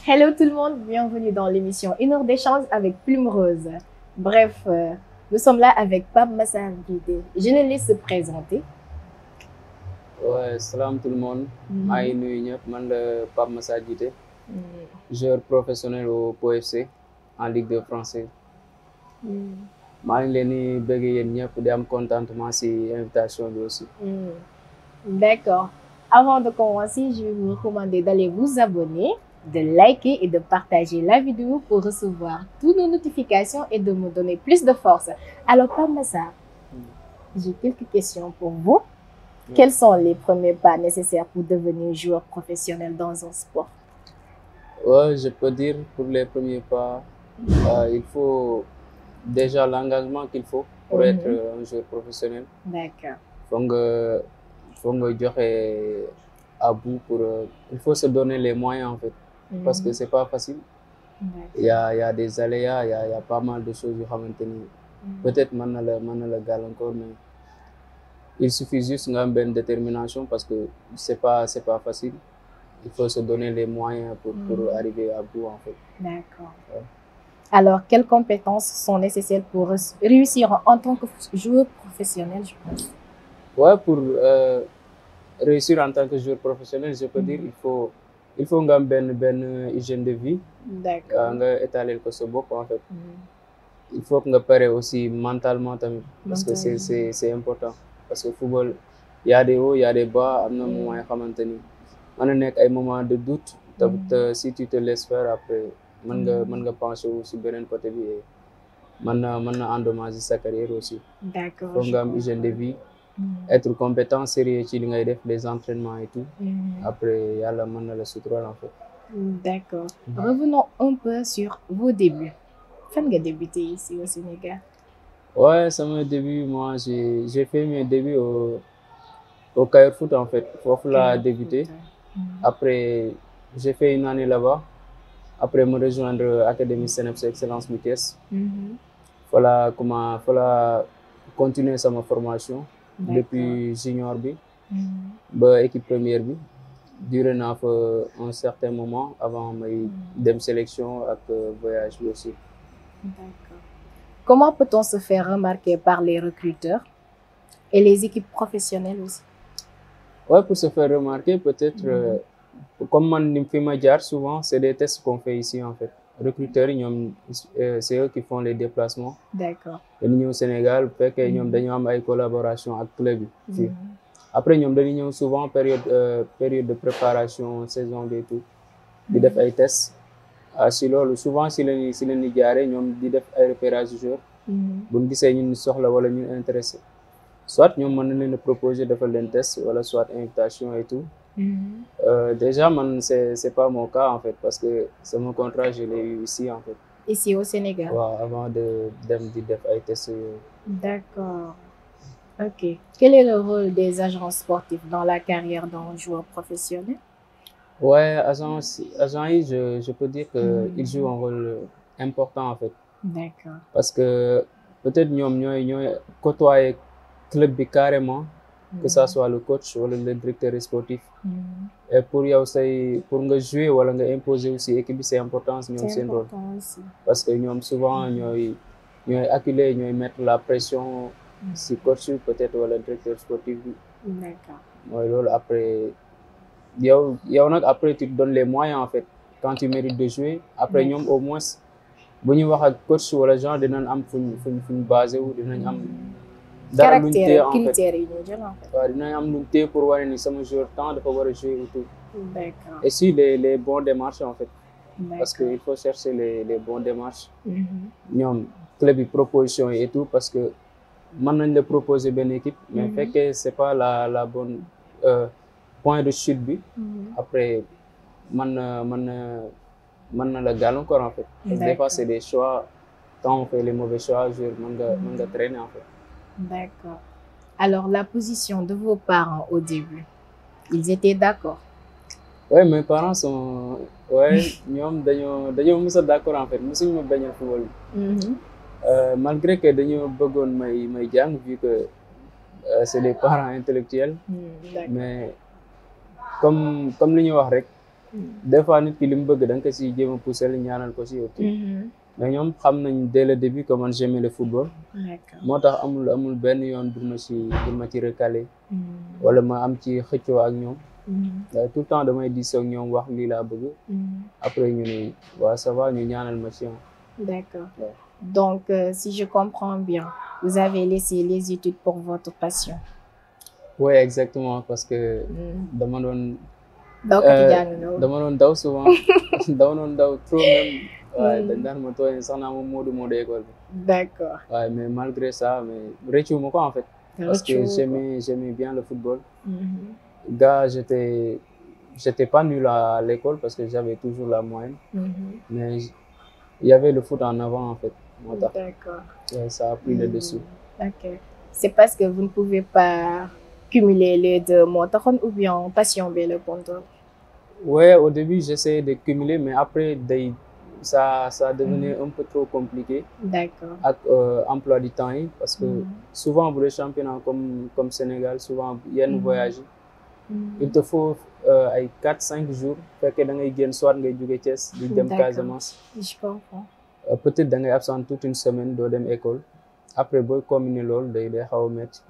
Hello tout le monde, bienvenue dans l'émission Une heure d'échange avec Plume Rose. Bref, nous sommes là avec Pape Massar Guité. Je le laisse se présenter. Ouais, salam tout le monde. maa ngi nuyu ñëpp man la Pape Massar Guité, joueur professionnel au POFC en Ligue 2 française. maa ngi leen di bëgg yéen ñëpp di am contentement si invitation bi aussi. D'accord. Avant de commencer, je vais vous recommander d'aller vous abonner, de liker et de partager la vidéo pour recevoir toutes nos notifications et de me donner plus de force. Alors, Pape Massar, j'ai quelques questions pour vous. Quels sont les premiers pas nécessaires pour devenir joueur professionnel dans un sport? Ouais, je peux dire pour les premiers pas, il faut déjà l'engagement qu'il faut pour être un joueur professionnel. D'accord. Faut nga joxe à bout pour il faut se donner les moyens en fait parce que c'est pas facile. Il y a des aléas, il y a pas mal de choses yoo xamante ni peut-être mën na la gàllankoor, mais il suffit juste nga am benn détermination parce que c'est pas facile. Il faut se donner les moyens pour arriver à bout en fait. D'accord. Ouais. Alors, quelles compétences sont nécessaires pour réussir en tant que joueur professionnel, je pense? Ouais, pour réussir en tant que joueur professionnel, je peux dire il faut nga am benn hygiène de vie. D'accord. Nga étaler ko sa bopp en fait. Il faut que nga pare aussi mentalement tamit parce que c'est important parce que football il y a des hauts, il y a des bas, am na moment yoo xamante ni mën na nekk ay moments de doute te si tu te laisses faire après mën nga pencher aussi beneen côté bi et mën na endommager sa carrière aussi. D'accord. Faut nga am hygiène de vie, être compétent, sérieux ci li ngay def, les entraînements et tout. Après yàlla mën na la suturaal en fait. D'accord. Revenons un peu sur vos débuts. Fan nga débuté ici au Sénégal? Ouais, c'est mon début. Moi, j'ai fait mes débuts au Caire Foot en fait. Foofu laa débuté. Après, j'ai fait une année là-bas. Après, me rejoindre Académie CNEPS Excellence Vitesse. Voilà continuer sama formation. Depuis junior bi. Ba équipe première bi. Duré naa fa un certain moment avant may dem sélection ak voyage bi aussi. D'accord. Comment peut-on se faire remarquer par les recruteurs et les équipes professionnelles aussi? Ouais, pour se faire remarquer, peut-être, comme man fi ma jaar souvent, c'est des tests qu'on fait ici en fait. Recruteurs yi ñoom c'est eux qui font les déplacements. D'accord. Dañu ñëw Sénégal bu fekkee ñoom dañu am ay collaboration ak club yi fii. Après ñoom dañuy ñëw souvent période de préparation saison bi et tout di def ay tests. Si loolu souvent si leen di jaaree ñoom di def ay repérage du joueur. buñ gisee ñun soxla wala ñu intéressé soit ñoom mën na leen a proposer defal leen test wala soit invitation et tout. Déjà man c'est pas mon cas en fait parce que sama contrat je l'ai eu ici en fait. Ici au Sénégal? Waaw, avant de dem di def ay tests yooyu. D'accord. Ok. Quel est le rôle des agents sportifs dans la carrière d'un joueur professionnel? Ouais, agent yi je peux dire que ils jouent un rôle important en fait. D'accord. Parce que peut-être ñoom ñooy côtoyer club bi carrément, que ça soit le coach wala le directeur sportif. Et pour yow pour nga jouer wala nga imposer aussi équipe bi c'est important ñoom seen rôle. Parce que ñoom souvent ñooy acculer, ñooy mettre la pression si coach bi peut-être wala directeur sportif bi. D'accord. Mooy loolu après yow nag après tu te donnes les moyens en fait quand tu mérites de jouer. Après ñoom au moins bu ñuy wax ak coach wala genre dinañ am fuñ basé wu, dinañ am dara luñ téye en fait. Critères yi ñu jël en fait. waaw dinañ am luñ téye pour wane ni sama joueur temps dafa war a jouer et tout. D'accord. Et si les bons démarches en fait. D'accord. Parce que il faut chercher les bons démarches. ñoom club yi proposition yi et tout parce que mën nañ la proposer benn équipe. mais fekkee c'est pas la bonne point de chute bi. après mën na la gàllankoor en fait. Parce que des fois c'est des choix, quand on fait les mauvais choix joueur mën nga traîner en fait. D'accord. Alors la position de vos parents au début, ils étaient d'accord? Ouais, mes parents sont ñoom dañoo mës a d'accord en fait mësuñu ma bañal football bi. Malgré que dañoo bëggoon may jàng vu que c'est des parents intellectuels. Mais comme li ñuy wax rek des fois nit ki li mu bëgg da nga ko si jéem a pousser ñaanal ko si aussi. mais ñoom xam nañ dès le début que man j'aimais le football. moo tax amul benn yoon bu ma ci recalé. wala ma am ci xëccoo ak ñoom. tout le temps damay diisoo ak ñoom wax lii laa bëgg. après ñu ne waaw ça va ñu ñaanal ma ci. D'accord. Donc, si je comprends bien, vous avez laissé les études pour votre passion. Oui, exactement, parce que dama doon daw souvent dama doon daw trop même. waaye dañ daan ma tooyee sax naa ma moodu école bi. D'accord. waaye mais malgré ça mais rëccu ma ko en fait. parce que j'aimais bien le football. Gars, j'étais pas nul à l'école parce que j'avais toujours la moyenne. Mais il y avait le foot en avant en fait. D'accord. Ça a pris le dessus. Ok. C'est parce que vous ne pouvez pas cumuler les deux mots ou bien passion bien le contour? Ouais, au début j'essayais de cumuler, mais après ça devenait un peu trop compliqué. D'accord. Avec emploi du temps parce que souvent pour les championnats comme Sénégal, souvent il y a un voyage. Il te faut 4-5 jours fekk da ngay génn soit ngay jóge Thiès di dem Casamance. Je comprends. Peut-être da ngay absent toute une semaine doo dem école. Après booy combiner loolu day xaw a métti.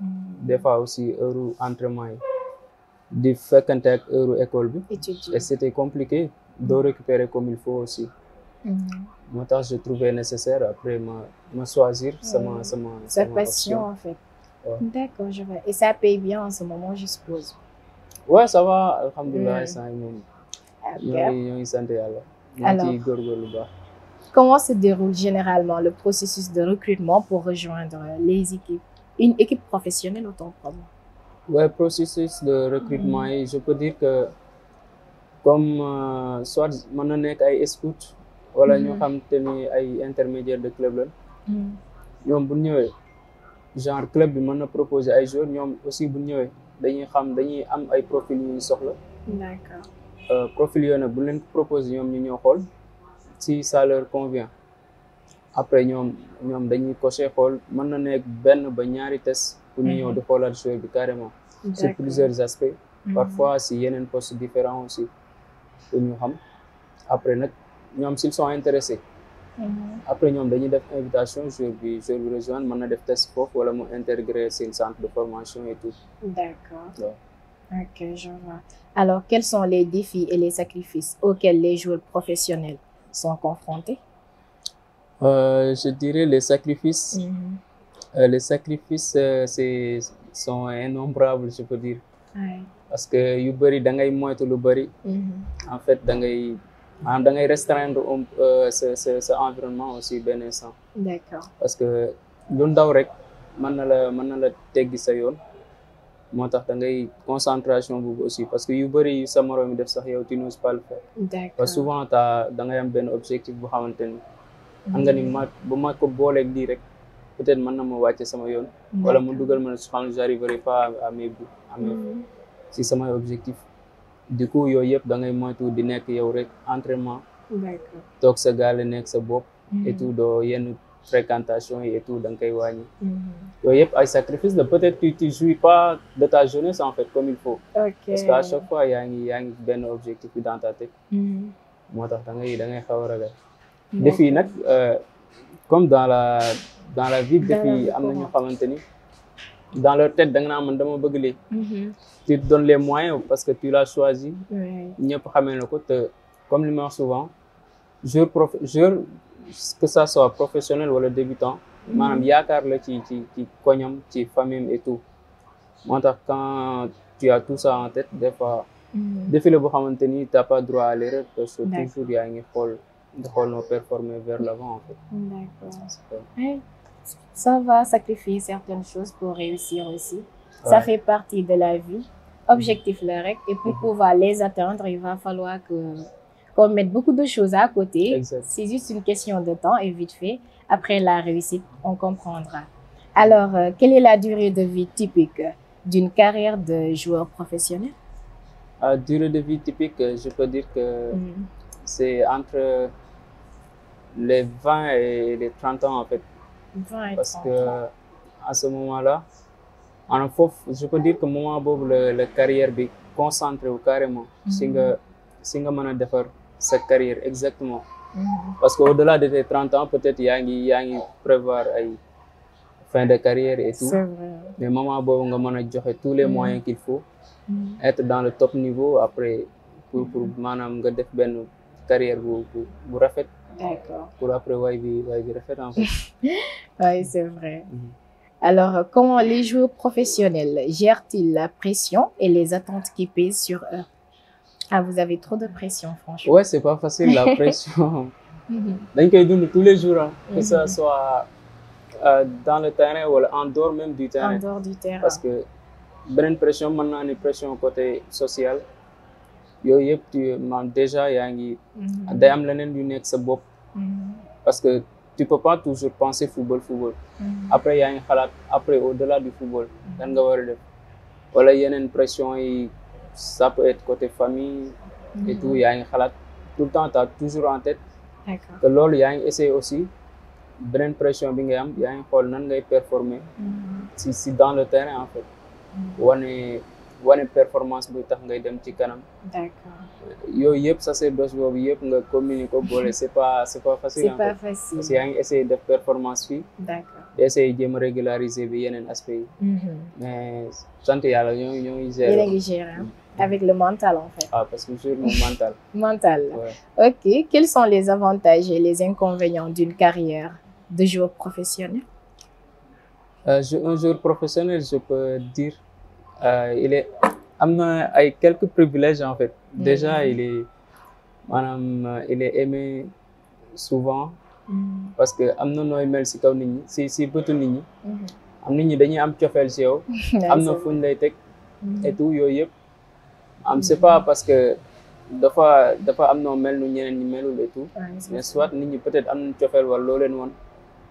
Des fois aussi heure entraînement yi di fekkante ak heure école bi. Et c'était compliqué doo récupérer comme il faut aussi. Moo tax je trouvais nécessaire après ma choisir sa passion en fait. Ouais. D'accord, je vois. Et ça paye bien en ce moment, je suppose. Ouais, ça va, alhamdoulilah, ça ñoo ngi sant Yàlla. Alors, comment se déroule généralement le processus de recrutement pour rejoindre une équipe professionnelle autant pour moi? Ouais, processus de recrutement, je peux dire que comme soit mën na nekk ay scout wala ñoo xam te ni ay intermédiaire de club la. ñoom bu ñëwee genre club bi mën na proposer ay joueurs ñoom aussi bu ñëwee dañuy am ay profil yu ñu soxla. D'accord. Profil yooyu nag bu leen ko proposer ñoom ñu ñëw xool si ça leur convient après ñoom dañuy cocher xool mën na nekk benn ba ñaari test pour ñu ñëw di xoolaat joueur bi carrément. sur plusieurs aspects. Parfois si yeneen postes différents aussi pour ñu xam après nag ñoom s'ils sont intéressés. Après ñoom dañuy def invitation joueur bi rejoindre mën na def test foofu wala mu intégrer seen centre de formation et tout. D'accord. Ouais. Ok, je vois. Alors, quels sont les défis et les sacrifices auxquels les joueurs professionnels sont confrontés? Je dirais les sacrifices. Les sacrifices sont innombrables, je peux dire. Ouais. Parce que yu bëri da ngay moytu lu bëri. En fait da ngay restreindre ce environnement aussi benn instant. D'accord. Parce que lu ndaw rek mën na la teggi sa yoon. moo tax da ngay concentration boobu aussi parce que yu bëri yu sa moroom yi def sax yow tu n'oses pas le faire. D'accord. Parce que souvent da ngay am benn objectif bu xamante ni. xam nga ni bu ma ko booleeg lii rek peut-être mën na ma wàcce sama yoon. wala mu dugal ma ne xam j'arriverai pas à mes si samay objectif. Du coup yooyu yëpp da ngay moytu di nekk yow rek entraînement. D'accord. toog sa gaale nekk sa bopp. et tout doo yenn fréquentation et tout da nga koy wàññi. yooyu yëpp ay sacrifice la peut-être tu jouis pas de ta jeunesse en fait comme il faut. Ok. Parce que à chaque fois yaa ngi benn objectif bi dans ta tête. moo tax da ngay xaw a ragal. défi nag comme dans la vie défi am na ñu xamante ni dans leur tête da nga naan man dama bëgg lii. Tu te donnes les moyens parce que tu l'as choisi. ñëpp xamee na ko te comme li ma wax souvent joueur que ça soit professionnel wala débutant. maanaam yaakaar la ci koñam ci famille et tout. moo tax quand tu as tout ça en tête des fois. défi la boo xamante ni t'as pas droit à l'erreur parce que toujours yaa ngi xool noo performer vers l'avant en fait. D'accord. Ça va sacrifier certaines choses pour réussir aussi. Ça fait partie de la vie. Objectif la rek et pour pouvoir les atteindre il va falloir qu'on mette beaucoup de choses à côté. C'est juste une question de temps et vite fait après la réussite on comprendra. Alors quelle est la durée de vie typique d'une carrière de joueur professionnel? Durée de vie typique je peux dire que c'est entre les 20 et les 30 ans en fait. 20 et 30 parce que à ce moment-là je peux dire que moment boobu la carrière bi concentré wu carrément si si nga mën a defar sa carrière exactement. Parce que au-delà de tes 30 ans peut-être yaa ngi prévoir ay fin de carrière et tout. C'est vrai. Mais moment boobu nga mën a joxe tous les moyens qu'il faut. Être dans le top niveau après pour maanaam nga def benn carrière bu rafet. D'accord. Pour après way bi rafet en fait. Oui, c'est vrai. Alors, comment les joueurs professionnels gèrent-ils la pression et les attentes qui pèsent sur eux? Ah, vous avez trop de pression, franchement. Ouais, c'est pas facile la pression. dañ koy dund tous les jours, hein, que ça soit dans le terrain ou en dehors même du terrain. En dehors du terrain. Parce que beneen pression mën naa ni pression côté social yooyu yëpp déjà yaa ngi day am leneen yu nekk sa bopp. Parce que tu peux pas toujours penser football. Après yaa ngi xalaat après au-delà du football lan nga war a def wala yeneen pression yi ça peut être côté famille et tout yaa ngi xalaat tout le temps t'as toujours en tête. D'accord. Que loolu yaa ngi essayer aussi beneen pression bi ngay am yaa ngi xool nan ngay performer si dans le terrain en fait wane performance buy tax ngay dem ci kanam. D'accord. yooyu yëpp sacerdoce boobu yëpp nga communiquer ko boole c'est pas facile. C'est pas facile. Parce que yaa ngi essayer def performance fii. D'accord. Essayer jéem a régulariser bi yeneen aspect yi. Mais sant yàlla ñoo ngi gérer. Yéen a ngi gérer avec le mental en fait. Ah, parce que toujours mon mental. Mental. Ouais. Ok. Quels sont les avantages et les inconvénients d'une carrière de joueur professionnel? Un joueur professionnel, je peux dire, am na ay quelques privilèges en fait. Déjà, il est aimé souvent parce que am na nooy mel si kaw nit ñi si bëtu nit ñi. am nit ñi dañuy am cofeel si yow. am na fuñ lay teg. Et tout yooyu yëpp. C'est pas parce que dafa am noo mel nu ñeneen ñi melul et tout. Mais soit nit ñi peut-être am nañ cofeel wala loo leen woon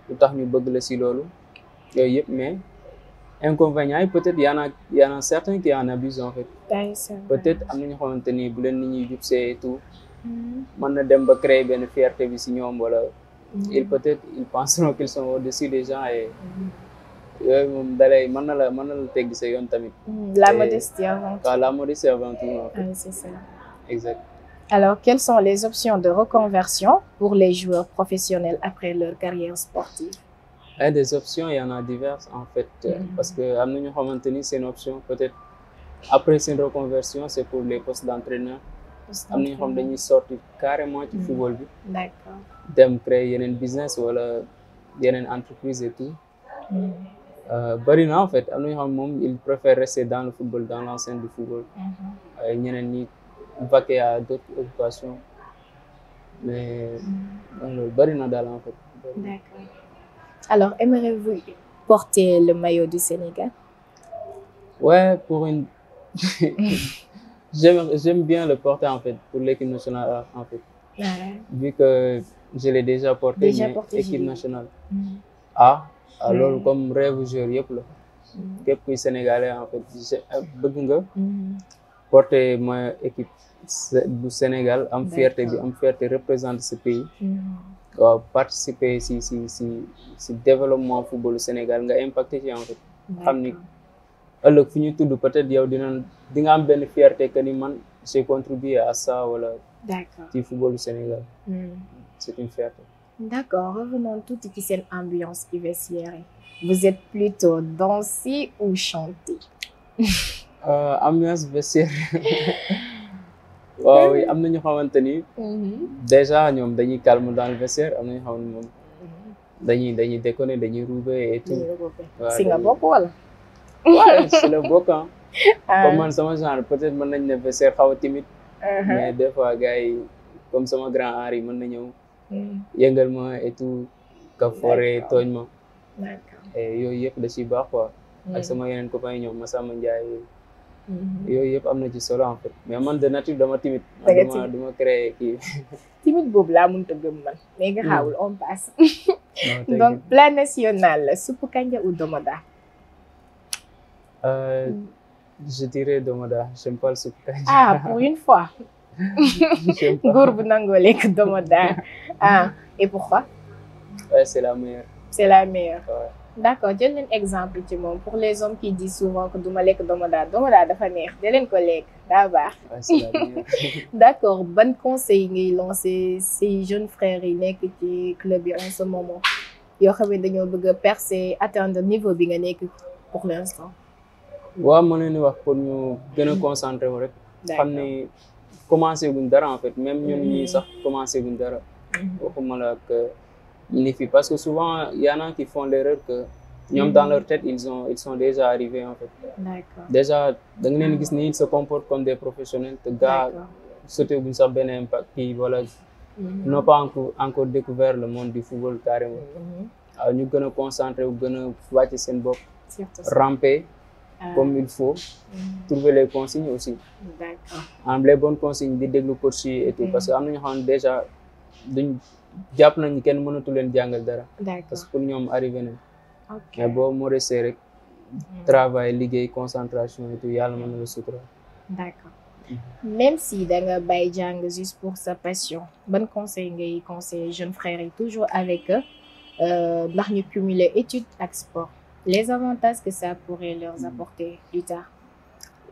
lu tax ñu bëgg la si loolu yooyu yëpp mais inconvénients yi peut-être y en a certains qui en abusent en fait. Peut-être am na ñoo xamante ni bu leen nit ñi jubsee et tout mën na dem ba créer benn fierté bi si ñoom wala ils penseront qu'ils sont au-dessus des gens et yooyu moom dalay mën na la teggi sa yoon tamit. La modestie avant tout. La modestie avant tout en fait. Oui, c'est ça. Exact. Alors, quelles sont les options de reconversion pour les joueurs professionnels après leur carrière sportive? Des options, il y en a diverses en fait. Parce que am na ñoo xamante ni c'est une option peut-être après seen reconversion c'est pour les postes d'entraîneur. am na ñoo xam dañuy sortir carrément ci football bi. D'accord. dem créer yeneen business wala yeneen entreprise et tout. Bari na en fait am na ñoo xam moom ils préfèrent rester dans le football dans l'enceinte du football. ñeneen ñi vaquer à d'autres occupations mais loolu bari na daal en fait. D'accord. Alors, aimeriez-vous porter le maillot du Sénégal? Ouais, j'aime bien le porter en fait pour l'équipe nationale en fait. Vu que je l'ai déjà porté équipe nationale. Alors comme rêve joueur yëpp la. Képp kuy sénégalais en fait bëgg nga porter ma équipe du Sénégal am fierté représenter ce pays. waaw participer si développement football Sénégal nga impacté ci en fait. xam ni ëllëg fu ñuy tudd peut-être yow di nga am benn fierté que ni man j'ai contribué à ça wala. D'accord. ci football Sénégal. C'est une fierté. D'accord, revenons tout ci seen ambiance vestiaire. Vous êtes plutôt dansé ou chanté? Ambiance vestiaire. waaw am na ñu xamante ni. déjà ñoom dañuy calme dans le vestiaire am na ñu xam ne moom dañuy déconner dañuy rouber et tout. si nga bokk wala. waaw si la bokk comme man sama genre peut-être mën nañ ne vestiaire xaw a timide. mais des fois gars yi comme sama grand Henri mën na ñëw. yëngal ma et tout. ka foree tooñ ma. et yooyu yëpp da ciy baax quoi. ak sama yeneen copains yi ñoom Massamba Ndiaye. yooyu yëpp am na ci solo en fait mais man de nature dama timide. dama créer kii. timide boobu laa mënut a gëm man. mais nga xaawul on passe. donc plat national suppu kanja ou domoda? Je dirais domoda. J'aime pas le suppu kanja. Pour une fois. góor bu nangoo lekk domoda. Et pourquoi? Ouais, c'est la meilleure. C'est la meilleure. Ouais. d'accord jël leen exemple ci moom pour les hommes qui disent souvent que duma lekk domoda dafa neex de leen ko lekk daa baax. Ouais, c'est la meilleure. d'accord ban conseil ngay lancer ces jeunes frères yi nekk ci club yi en ce moment yoo xam ne dañoo bëgg a percer atteindre niveau bi nga nekk pour l'instant. waaw ma leen di wax pour ñu gën a concentré wu rek. xam ne commencé guñ dara en fait même ñun ñii sax commencé guñ dara. waxuma la ak ni fi parce que souvent y en a qui font l'erreur que ñoom dans leur tête ils sont déjà arrivés en fait. D'accord. Déjà da nga leen gis ni ils se comportent comme des professionnels te gars sauté buñ sax benn impact kii voilà. n'ont pas encore découvert le monde du football carrément. waaw ñu gën a concentré wu gën a wàcc seen bopp. ramper comme il faut. trouver les consignes aussi. D'accord. Les bonnes consignes di déglu coach yi et tout parce que am na ñoo xam ne déjà duñ jàpp nañu kenn mënatu leen jàngal dara. parce que pour ñoom arrivé nañ. mais boo modesté rek. travail liggéey concentration et tout yàlla mën na la sutura. d'accord même si da nga bàyyi jàng juste pour sa passion ban conseil ngay conseiller jeunes frères yi toujours avec eux ndax ñu cumuler études ak sport les avantages que ça pourrait leur apporter plus tard.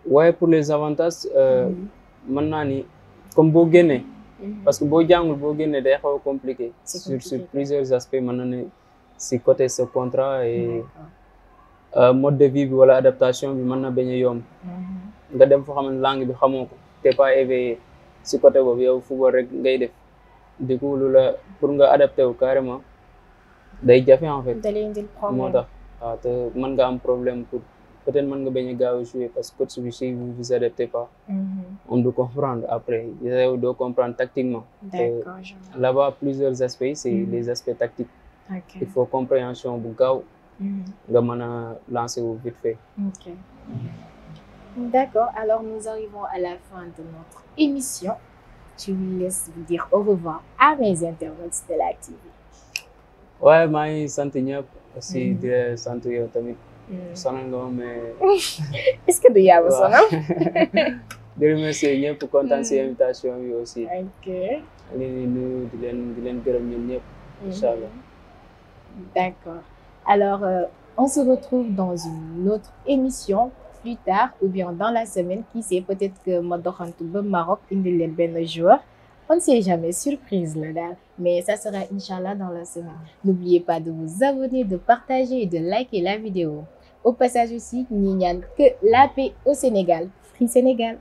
ouais pour les avantages mën naa ni comme boo génnee. parce que boo jàngul boo génnee day xaw a compliqué. sur plusieurs aspects mën na ne si côté ce contrat et mode de vie bi wala adaptation bi mën na bañ a yomb. nga dem foo xam ne langue bi xamoo ko t'es pas éveillé si côté boobu yow football rek ngay def du coup lu la pour nga adapté wu carrément day jafe en fait. moo tax waaw te mën nga am problème pour peut-être mën nga bañ a gaaw a jouer parce que coach bi si vous vous adaptez pas. on doit comprendre après yow doo comprendre tactiquement. D'accord. Là-bas plusieurs aspects c'est les aspects tactiques. Il faut compréhension bu gaaw. nga mën a lancer wu vite fait. Ok. D'accord, alors nous arrivons à la fin de notre émission. Je vous laisse vous dire au revoir à mes internautes de la TV. Ouais, maa ngi sant ñëpp aussi di la sant yow tamit. sonal nga mais. est-ce que du yaa ma sonal. di remercier ñëpp kontaan si invitation bi aussi. ok. di nuyu di leen gërëm ñun ñëpp. Inch'Allah. D'accord. Alors, on se retrouve dans une autre émission plus tard ou bien dans la semaine. Qui sait, peut-être que ma doxantu ba Maroc indi leen benn joueur. On ne sait jamais, surprise la daal. Mais ça sera Inch'Allah dans la semaine. N'oubliez pas de vous abonner, de partager et de liker la vidéo. Au passage aussi, ñi ñaan que la paix au Sénégal. Free Sénégal.